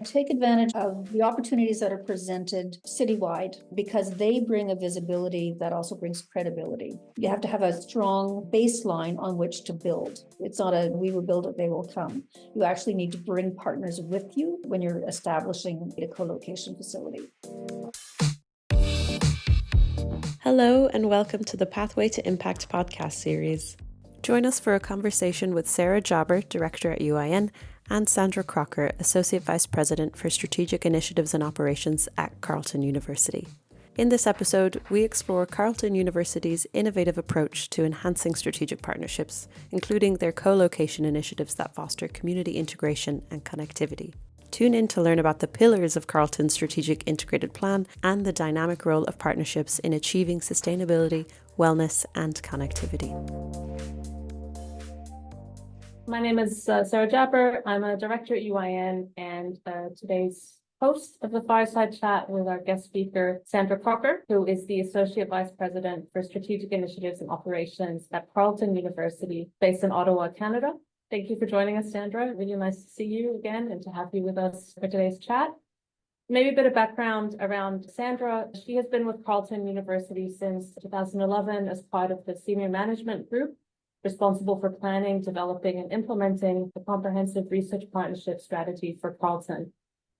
Take advantage of the opportunities that are presented citywide because they bring a visibility that also brings credibility. You have to have a strong baseline on which to build. It's not a we will build it, they will come. You actually need to bring partners with you when you're establishing a co-location facility. Hello and welcome to the Pathway to Impact podcast series. Join us for a conversation with Sarah Jobber, Director at UIIN, and Sandra Crocker, Associate Vice President for Strategic Initiatives and Operations at Carleton University. In this episode, we explore Carleton University's innovative approach to enhancing strategic partnerships, including their co-location initiatives that foster community integration and connectivity. Tune in to learn about the pillars of Carleton's strategic integrated plan and the dynamic role of partnerships in achieving sustainability, wellness, and connectivity. My name is Sarah Jobber. I'm a director at UIIN and today's host of the Fireside Chat with our guest speaker, Sandra Crocker, who is the Associate Vice President for Strategic Initiatives and Operations at Carleton University, based in Ottawa, Canada. Thank you for joining us, Sandra. Really nice to see you again and to have you with us for today's chat. Maybe a bit of background around Sandra. She has been with Carleton University since 2011 as part of the senior management group responsible for planning, developing, and implementing the comprehensive research partnership strategy for Carleton.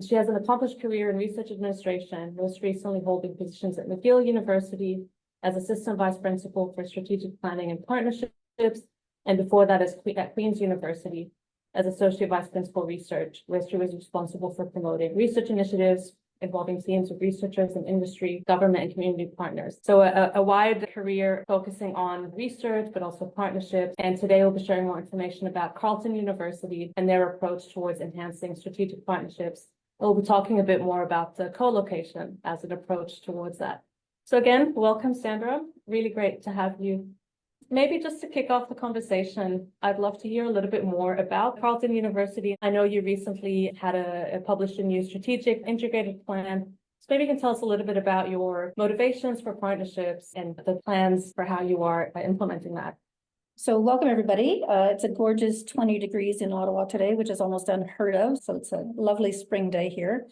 She has an accomplished career in research administration, most recently holding positions at McGill University as Assistant Vice Principal for Strategic Planning and Partnerships, and before that at Queen's University as Associate Vice Principal Research, where she was responsible for promoting research initiatives involving teams of researchers and industry, government, and community partners. So a wide career focusing on research, but also partnerships. And today we'll be sharing more information about Carleton University and their approach towards enhancing strategic partnerships. We'll be talking a bit more about the co-location as an approach towards that. So again, welcome, Sandra. Really great to have you. Maybe just to kick off the conversation, I'd love to hear a little bit more about Carleton University. I know you recently had published a new strategic integrated plan. So maybe you can tell us a little bit about your motivations for partnerships and the plans for how you are implementing that. So welcome, everybody. It's a gorgeous 20 degrees in Ottawa today, which is almost unheard of. So it's a lovely spring day here.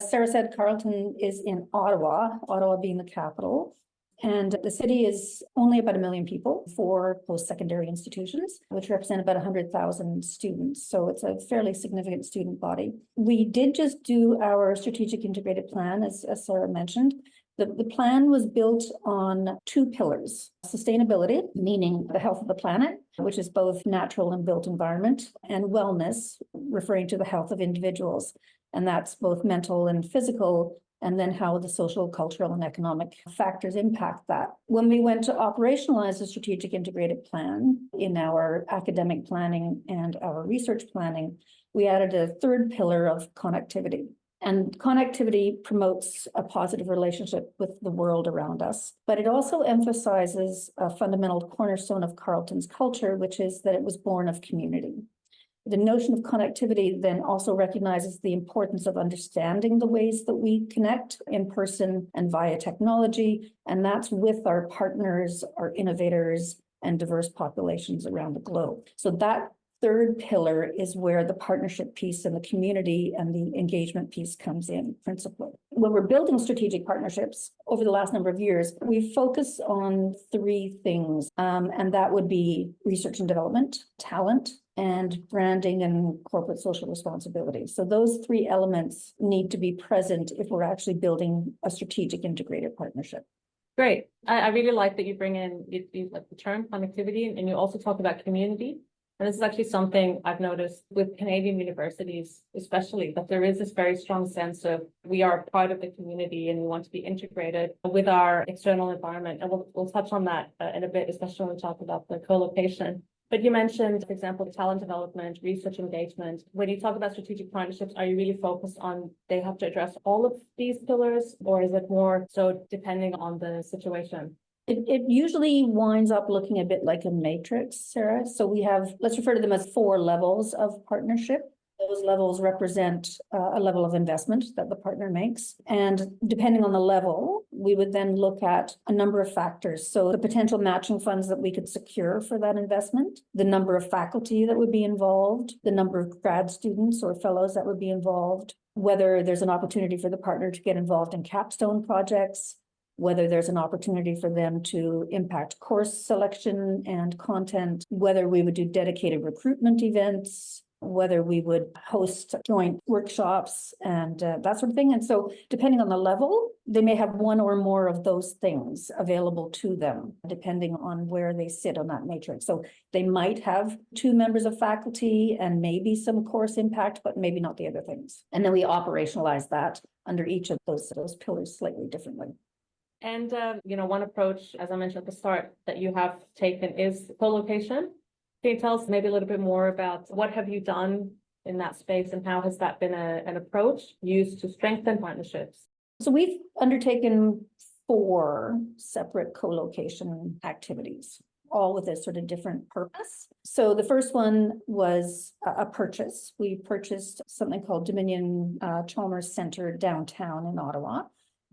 Sarah said Carleton is in Ottawa, Ottawa being the capital. And the city is only about 1 million people for post-secondary institutions, which represent about 100,000 students. So it's a fairly significant student body. We did just do our strategic integrated plan, as Sarah mentioned. The plan was built on 2 pillars: sustainability, meaning the health of the planet, which is both natural and built environment, and wellness, referring to the health of individuals. And that's both mental and physical, and then how the social, cultural, and economic factors impact that. When we went to operationalize the strategic integrated plan in our academic planning and our research planning, we added a 3rd pillar of connectivity. And connectivity promotes a positive relationship with the world around us. But it also emphasizes a fundamental cornerstone of Carleton's culture, which is that it was born of community. The notion of connectivity then also recognizes the importance of understanding the ways that we connect in person and via technology, and that's with our partners, our innovators, and diverse populations around the globe. So that 3rd pillar is where the partnership piece and the community and the engagement piece comes in principally. When we're building strategic partnerships over the last number of years, we focus on 3 things, and that would be research and development, talent, and branding and corporate social responsibility. So those 3 elements need to be present if we're actually building a strategic integrated partnership. Great. I really like that you bring in like the term connectivity, and you also talk about community. And this is actually something I've noticed with Canadian universities, especially, that there is this very strong sense of we are part of the community and we want to be integrated with our external environment. And we'll touch on that in a bit, especially when we talk about the co-location. But you mentioned, for example, talent development, research engagement. When you talk about strategic partnerships, are you really focused on they have to address all of these pillars, or is it more so depending on the situation? It usually winds up looking a bit like a matrix, Sarah. So we have, let's refer to them as 4 levels of partnership. Those levels represent a level of investment that the partner makes. And depending on the level, we would then look at a number of factors. So the potential matching funds that we could secure for that investment, the number of faculty that would be involved, the number of grad students or fellows that would be involved, whether there's an opportunity for the partner to get involved in capstone projects, whether there's an opportunity for them to impact course selection and content, whether we would do dedicated recruitment events, whether we would host joint workshops and that sort of thing. And so depending on the level, they may have one or more of those things available to them, depending on where they sit on that matrix. So they might have 2 members of faculty and maybe some course impact, but maybe not the other things. And then we operationalize that under each of those pillars slightly differently. And, one approach, as I mentioned at the start, that you have taken is co-location. Can you tell us maybe a little bit more about what have you done in that space and how has that been an approach used to strengthen partnerships? So we've undertaken 4 separate co-location activities, all with a sort of different purpose. So the first one was a purchase. We purchased something called Dominion Chalmers Center downtown in Ottawa.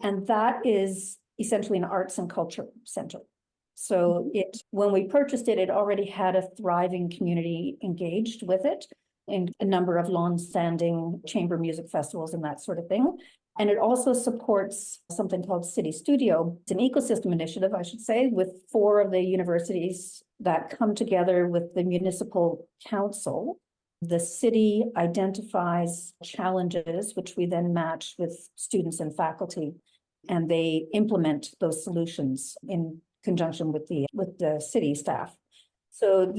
And that is essentially an arts and culture center. So when we purchased it, it already had a thriving community engaged with it and a number of long-standing chamber music festivals and that sort of thing. And it also supports something called City Studio. It's an ecosystem initiative, I should say, with 4 of the universities that come together with the municipal council. The city identifies challenges, which we then match with students and faculty, and they implement those solutions in conjunction with the city staff. So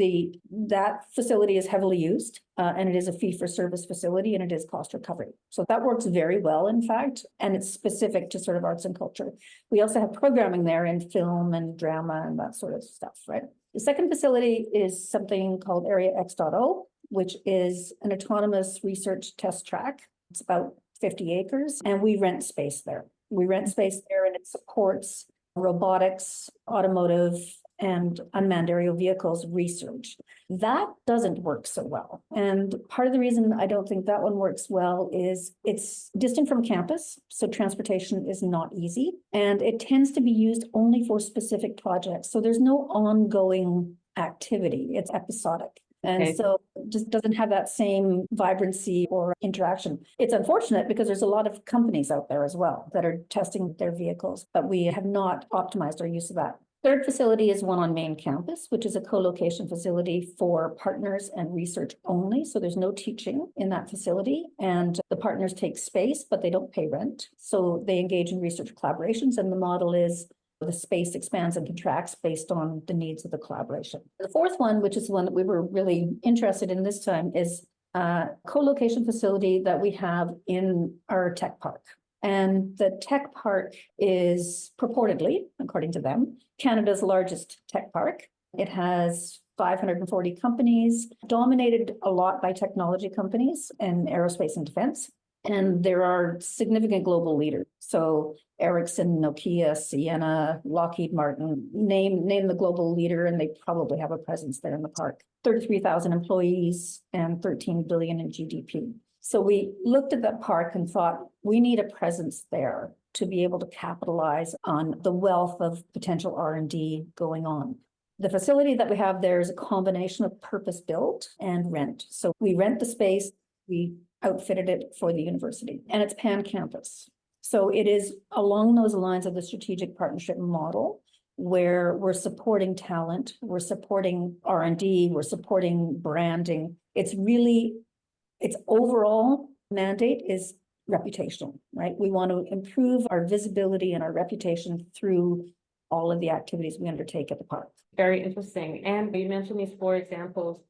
that facility is heavily used, and it is a fee-for-service facility, and it is cost recovery. So that works very well, in fact, and it's specific to sort of arts and culture. We also have programming there in film and drama and that sort of stuff, right? The second facility is something called Area X.O, which is an autonomous research test track. It's about 50 acres, and we rent space there. And it supports robotics, automotive, and unmanned aerial vehicles research. That doesn't work so well. And part of the reason I don't think that one works well is it's distant from campus, so transportation is not easy, and it tends to be used only for specific projects. So there's no ongoing activity. It's episodic. And so it just doesn't have that same vibrancy or interaction. It's unfortunate because there's a lot of companies out there as well that are testing their vehicles, but we have not optimized our use of that. Third facility is one on main campus, which is a co-location facility for partners and research only. So there's no teaching in that facility, and the partners take space, but they don't pay rent. So they engage in research collaborations, and the model is the space expands and contracts based on the needs of the collaboration. The fourth one, which is the one that we were really interested in this time, is a co-location facility that we have in our tech park. And the tech park is purportedly, according to them, Canada's largest tech park. It has 540 companies, dominated a lot by technology companies and aerospace and defense. And there are significant global leaders. So Ericsson, Nokia, Ciena, Lockheed Martin, name the global leader, and they probably have a presence there in the park. 33,000 employees and 13 billion in GDP. So we looked at that park and thought, we need a presence there to be able to capitalize on the wealth of potential R&D going on. The facility that we have there is a combination of purpose-built and rent. So we rent the space, we outfitted it for the university, and it's pan-campus. So it is along those lines of the strategic partnership model, where we're supporting talent, we're supporting R&D, we're supporting branding. Its overall mandate is reputational, right? We want to improve our visibility and our reputation through all of the activities we undertake at the park. Very interesting. And you mentioned these 4 examples.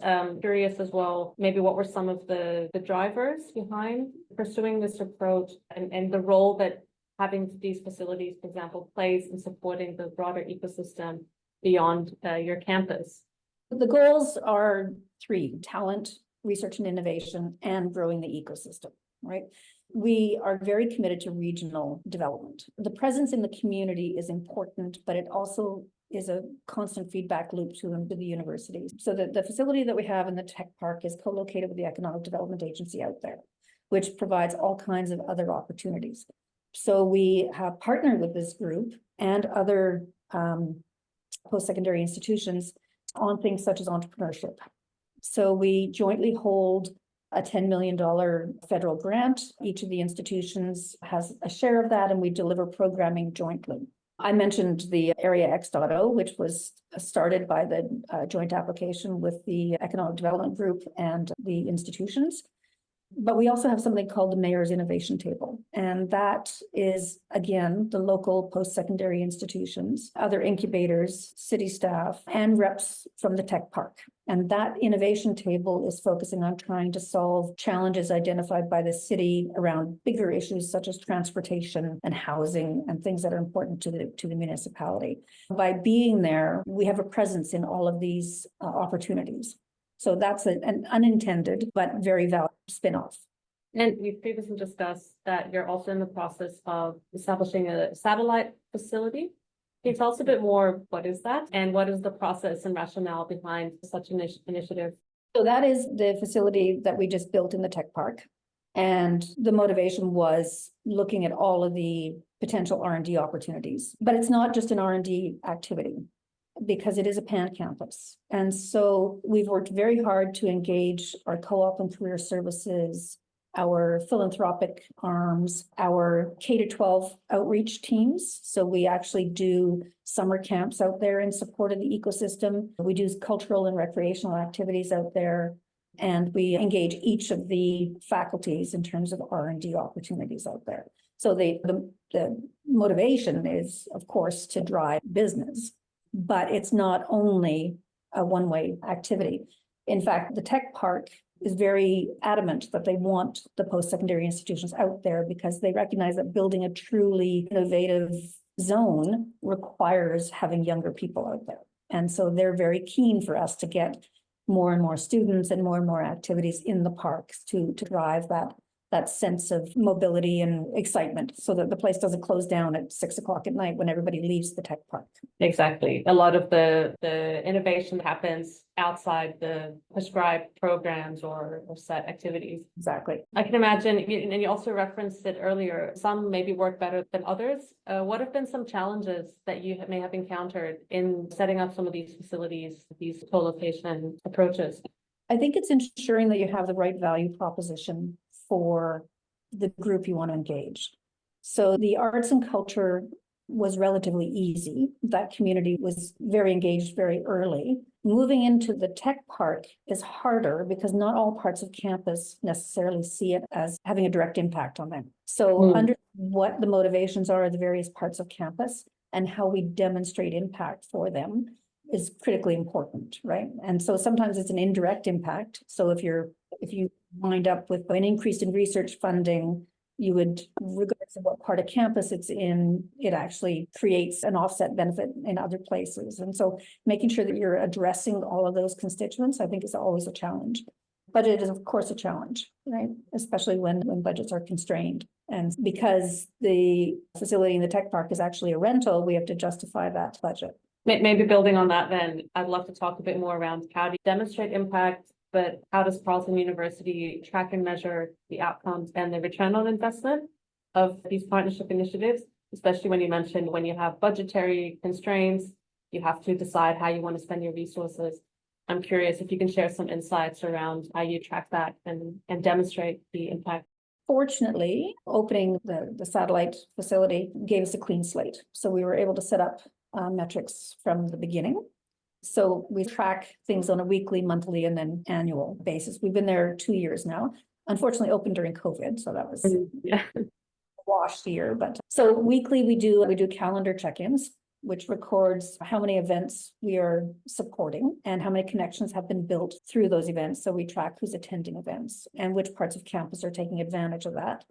Curious as well, maybe what were some of the drivers behind pursuing this approach and the role that having these facilities, for example, plays in supporting the broader ecosystem beyond your campus? The goals are 3: talent, research and innovation, and growing the ecosystem, right? We are very committed to regional development. The presence in the community is important, but it also is a constant feedback loop to the universities. So the facility that we have in the tech park is co-located with the Economic Development Agency out there, which provides all kinds of other opportunities. So we have partnered with this group and other post-secondary institutions on things such as entrepreneurship. So we jointly hold a $10 million federal grant. Each of the institutions has a share of that, and we deliver programming jointly. I mentioned the Area X.0, which was started by the joint application with the Economic Development Group and the institutions. But we also have something called the Mayor's Innovation Table. And that is, again, the local post-secondary institutions, other incubators, city staff, and reps from the tech park. And that innovation table is focusing on trying to solve challenges identified by the city around bigger issues such as transportation and housing and things that are important to the municipality. By being there, we have a presence in all of these opportunities. So that's an unintended but very valuable spin-off. And we've previously discussed that you're also in the process of establishing a satellite facility. Can you tell us a bit more, what is that? And what is the process and rationale behind such an initiative? So that is the facility that we just built in the tech park. And the motivation was looking at all of the potential R&D opportunities. But it's not just an R&D activity, because it is a pan campus. And so we've worked very hard to engage our co-op and career services, our philanthropic arms, our K-12 outreach teams. So we actually do summer camps out there in support of the ecosystem. We do cultural and recreational activities out there. And we engage each of the faculties in terms of R&D opportunities out there. So the motivation is, of course, to drive business. But it's not only a one-way activity. In fact, the tech park is very adamant that they want the post-secondary institutions out there because they recognize that building a truly innovative zone requires having younger people out there. And so they're very keen for us to get more and more students and more activities in the parks to drive that sense of mobility and excitement so that the place doesn't close down at 6 o'clock at night when everybody leaves the tech park. Exactly. A lot of the innovation happens outside the prescribed programs or set activities. Exactly. I can imagine, and you also referenced it earlier, some maybe work better than others. What have been some challenges that you may have encountered in setting up some of these facilities, these co-location approaches? I think it's ensuring that you have the right value proposition for the group you want to engage. So the arts and culture was relatively easy. That community was very engaged very early. Moving into the tech park is harder because not all parts of campus necessarily see it as having a direct impact on them. So under what the motivations are of the various parts of campus and how we demonstrate impact for them is critically important, right? And so sometimes it's an indirect impact. So if you wind up with an increase in research funding, you would, regardless of what part of campus it's in, it actually creates an offset benefit in other places. And so making sure that you're addressing all of those constituents, I think is always a challenge. Budget is, of course, a challenge, right? Especially when budgets are constrained. And because the facility in the tech park is actually a rental, we have to justify that budget. Maybe building on that, then I'd love to talk a bit more around how do you demonstrate impact, but how does Carleton University track and measure the outcomes and the return on investment of these partnership initiatives, especially when you mentioned when you have budgetary constraints, you have to decide how you want to spend your resources. I'm curious if you can share some insights around how you track that and demonstrate the impact. Fortunately, opening the satellite facility gave us a clean slate. So we were able to set up metrics from the beginning. So we track things on a weekly, monthly, and then annual basis. We've been there 2 years now. Unfortunately, opened during COVID, so that was a washed year. But so weekly, we do calendar check-ins, which records how many events we are supporting and how many connections have been built through those events. So we track who's attending events and which parts of campus are taking advantage of that.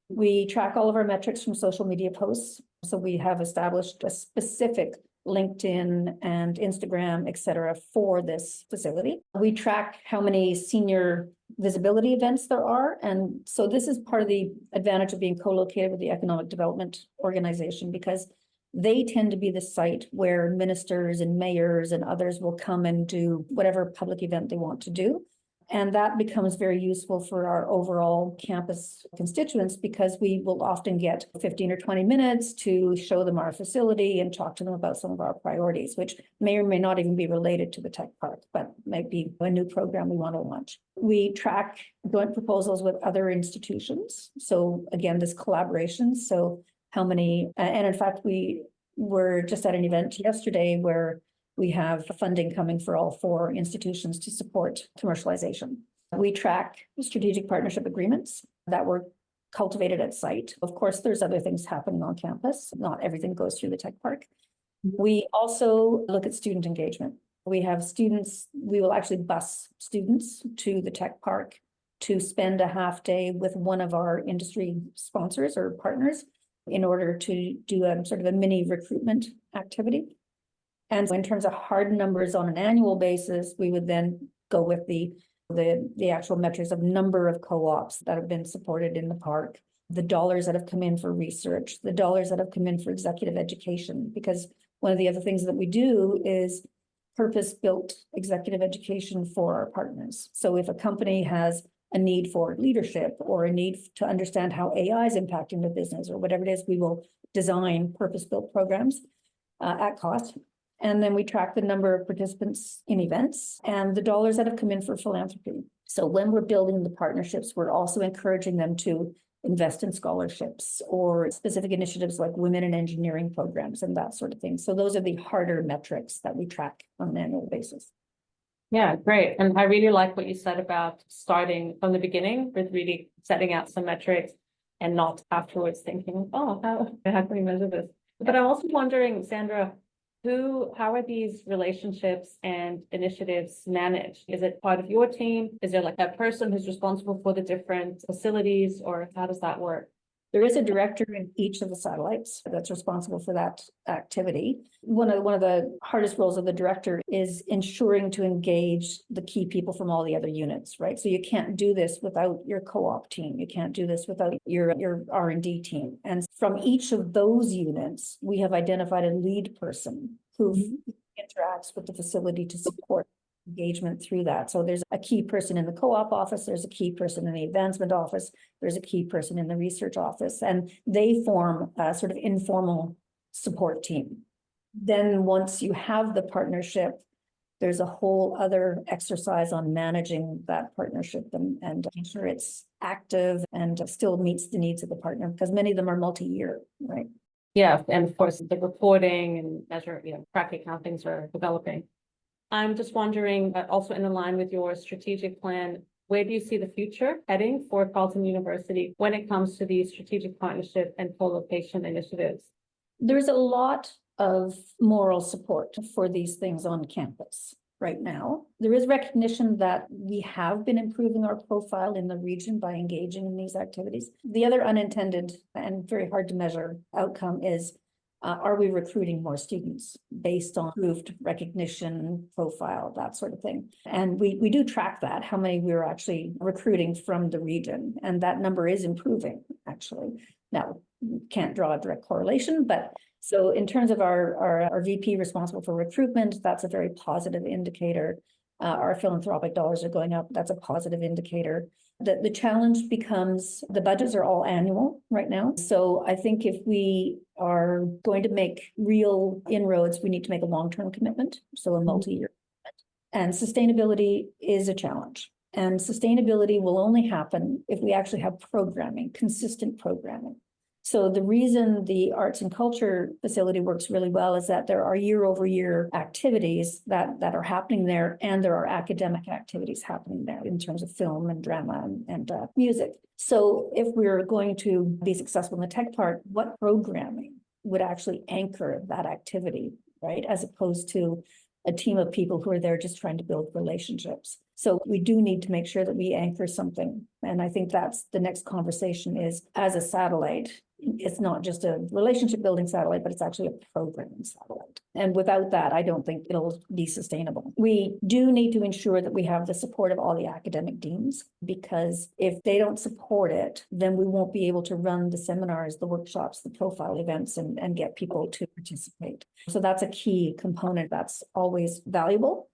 We track all of our metrics from social media posts. So we have established a specific LinkedIn and Instagram, et cetera, for this facility. We track how many senior visibility events there are. And so this is part of the advantage of being co-located with the Economic Development Organization, because they tend to be the site where ministers and mayors and others will come and do whatever public event they want to do. And that becomes very useful for our overall campus constituents because we will often get 15 or 20 minutes to show them our facility and talk to them about some of our priorities, which may or may not even be related to the tech park, but might be a new program we want to launch. We track joint proposals with other institutions. So again, this collaboration. So how many, and in fact, we were just at an event yesterday where we have funding coming for all 4 institutions to support commercialization. We track strategic partnership agreements that were cultivated at site. Of course, there's other things happening on campus. Not everything goes through the tech park. We also look at student engagement. We have students, we will actually bus students to the tech park to spend a half day with one of our industry sponsors or partners in order to do a sort of a mini recruitment activity. And so in terms of hard numbers on an annual basis, we would then go with the actual metrics of number of co-ops that have been supported in the park, the dollars that have come in for research, the dollars that have come in for executive education, because one of the other things that we do is purpose-built executive education for our partners. So if a company has a need for leadership or a need to understand how AI is impacting the business or whatever it is, we will design purpose-built programs at cost. And then we track the number of participants in events and the dollars that have come in for philanthropy. So when we're building the partnerships, we're also encouraging them to invest in scholarships or specific initiatives like women in engineering programs and that sort of thing. So those are the harder metrics that we track on an annual basis. Yeah, great. And I really like what you said about starting from the beginning with really setting out some metrics and not afterwards thinking, oh, how can we measure this? But I'm also wondering, Sandra, how are these relationships and initiatives managed? Is it part of your team? Is there like a person who's responsible for the different facilities, or how does that work? There is a director in each of the satellites that's responsible for that activity. One of the hardest roles of the director is ensuring to engage the key people from all the other units, right? So you can't do this without your co-op team. You can't do this without your R&D team. And from each of those units, we have identified a lead person who interacts with the facility to support engagement through that. So there's a key person in the co-op office, there's a key person in the advancement office, there's a key person in the research office, and they form a sort of informal support team. Then once you have the partnership, there's a whole other exercise on managing that partnership and making sure it's active and still meets the needs of the partner, because many of them are multi-year, right? Yeah, and of course the reporting and tracking how things are developing. I'm just wondering, also in line with your strategic plan, where do you see the future heading for Carleton University when it comes to these strategic partnership and co-location initiatives? There's a lot of moral support for these things on campus right now. There is recognition that we have been improving our profile in the region by engaging in these activities. The other unintended and very hard to measure outcome is, are we recruiting more students based on improved recognition, profile, that sort of thing? And we do track that, how many we're actually recruiting from the region. And that number is improving, actually. Now, can't draw a direct correlation, but so in terms of our VP responsible for recruitment, that's a very positive indicator. Our philanthropic dollars are going up. That's a positive indicator. The challenge becomes the budgets are all annual right now. So I think if we are going to make real inroads, we need to make a long-term commitment, so a multi-year commitment. And sustainability is a challenge. And sustainability will only happen if we actually have programming, consistent programming. So the reason the arts and culture facility works really well is that there are year-over-year activities that are happening there, and there are academic activities happening there in terms of film and drama and music. So if we're going to be successful in the tech part, what programming would actually anchor that activity, right? As opposed to a team of people who are there just trying to build relationships. So we do need to make sure that we anchor something. And I think that's the next conversation is, as a satellite, it's not just a relationship building satellite, but it's actually a programming satellite. And without that, I don't think it'll be sustainable. We do need to ensure that we have the support of all the academic deans, because if they don't support it, then we won't be able to run the seminars, the workshops, the profile events, and get people to participate. So that's a key component that's always valuable.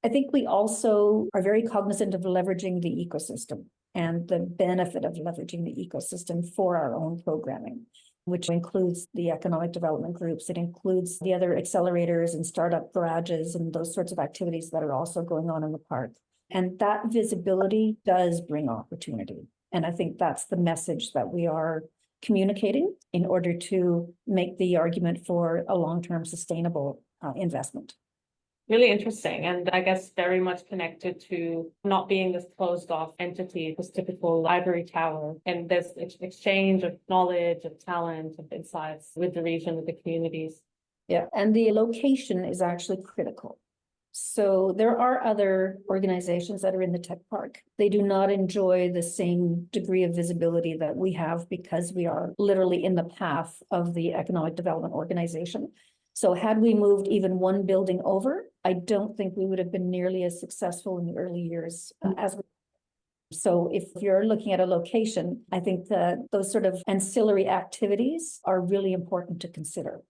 I think we also are very cognizant of leveraging the ecosystem and the benefit of leveraging the ecosystem for our own programming, which includes the economic development groups. It includes the other accelerators and startup garages and those sorts of activities that are also going on in the park. And that visibility does bring opportunity. And I think that's the message that we are communicating in order to make the argument for a long-term sustainable investment. Really interesting, and I guess very much connected to not being this closed off entity, this typical ivory tower, and this exchange of knowledge, of talent, of insights with the region, with the communities. Yeah, and the location is actually critical. So there are other organizations that are in the tech park. They do not enjoy the same degree of visibility that we have because we are literally in the path of the economic development organization. So had we moved even one building over, I don't think we would have been nearly as successful in the early years as we. So if you're looking at a location, I think that those sort of ancillary activities are really important to consider.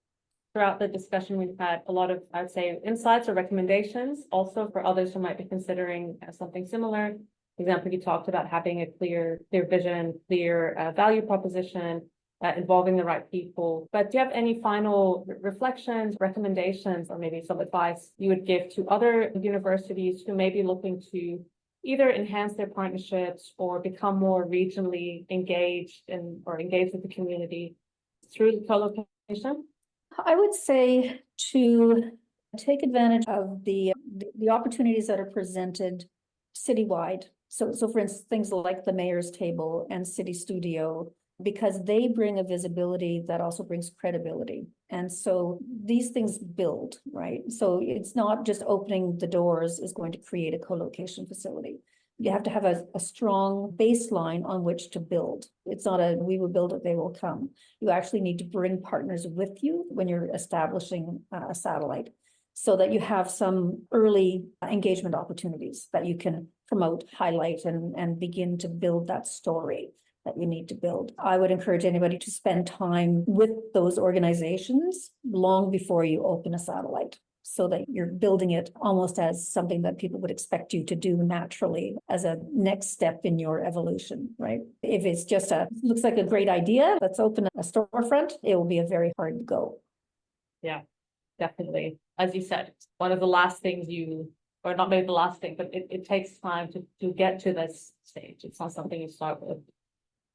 Throughout the discussion, we've had a lot of, I'd say, insights or recommendations also for others who might be considering something similar. For example, you talked about having a clear vision, clear value proposition, involving the right people. But do you have any final reflections, recommendations, or maybe some advice you would give to other universities who may be looking to either enhance their partnerships or become more regionally engaged or engage with the community through the co-location? I would say to take advantage of the opportunities that are presented citywide. So for instance, things like the mayor's table and city studio, because they bring a visibility that also brings credibility. And so these things build, right? So it's not just opening the doors is going to create a co-location facility. You have to have a strong baseline on which to build. It's not a, we will build it, they will come. You actually need to bring partners with you when you're establishing a satellite so that you have some early engagement opportunities that you can promote, highlight, and begin to build that story that you need to build. I would encourage anybody to spend time with those organizations long before you open a satellite, so that you're building it almost as something that people would expect you to do naturally as a next step in your evolution, right? If it's just looks like a great idea, let's open a storefront, it will be a very hard go. Yeah, definitely. As you said, one of the last things or not maybe the last thing, but it takes time to get to this stage. It's not something you start with.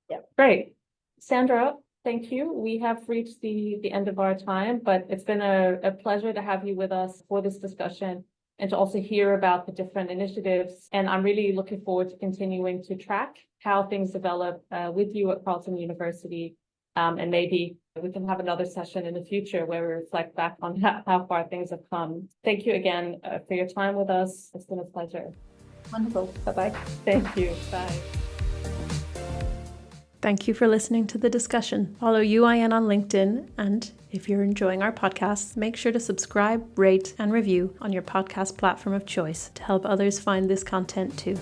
Yeah, great. Sandra, thank you. We have reached the end of our time, but it's been a pleasure to have you with us for this discussion and to also hear about the different initiatives. And I'm really looking forward to continuing to track how things develop with you at Carleton University. And maybe we can have another session in the future where we reflect back on how far things have come. Thank you again for your time with us. It's been a pleasure. Wonderful. Bye-bye. Thank you. Bye. Thank you for listening to the discussion. Follow UIN on LinkedIn, and if you're enjoying our podcasts, make sure to subscribe, rate, and review on your podcast platform of choice to help others find this content too.